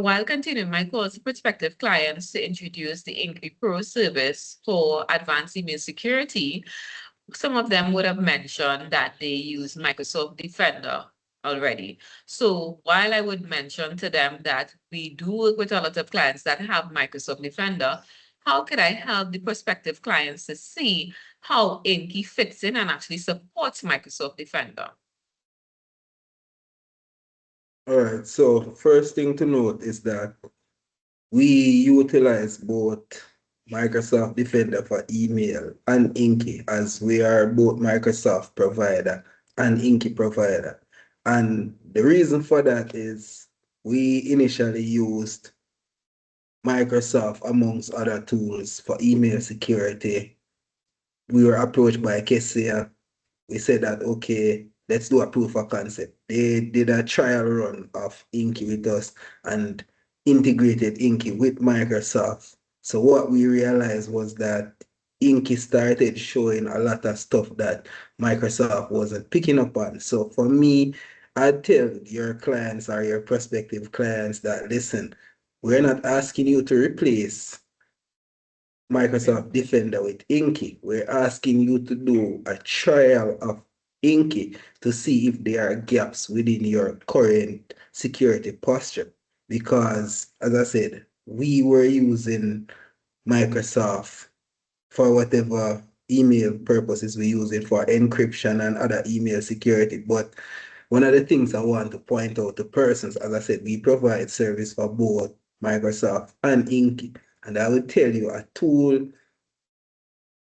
While continuing my calls to prospective clients to introduce the INKY Pro service for advanced email security, some of them would have mentioned that they use Microsoft Defender already. So while I would mention to them that we do work with a lot of clients that have Microsoft Defender, how could I help the prospective clients to see how INKY fits in and actually supports Microsoft Defender? All right, so first thing to note is that we utilize both Microsoft Defender for email and INKY, as we are both Microsoft provider and INKY provider. And the reason for that is we initially used Microsoft amongst other tools for email security. We were approached by Kessia. We said that, okay, let's do a proof of concept. They did a trial run of INKY with us and integrated INKY with Microsoft. So what we realized was that INKY started showing a lot of stuff that Microsoft wasn't picking up on. So for me, I'd tell your clients or your prospective clients that, listen, we're not asking you to replace Microsoft Defender with INKY. We're asking you to do a trial of INKY to see if there are gaps within your current security posture. Because, as I said, we were using Microsoft for whatever email purposes we use it for, encryption and other email security. But one of the things I want to point out to persons, as I said, we provide service for both Microsoft and INKY. And I will tell you, a tool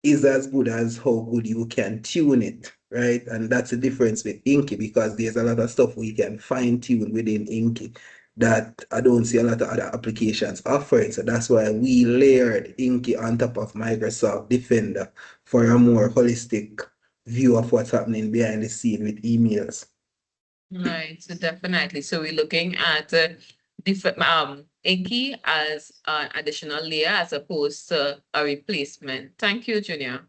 is as good as how good you can tune it, right? And that's the difference with INKY, because there's a lot of stuff we can fine tune within INKY that I don't see a lot of other applications offering. So that's why we layered INKY on top of Microsoft Defender for a more holistic view of what's happening behind the scene with emails. Right, so definitely. So we're looking at different INKY as an additional layer as opposed to a replacement. Thank you, Junior.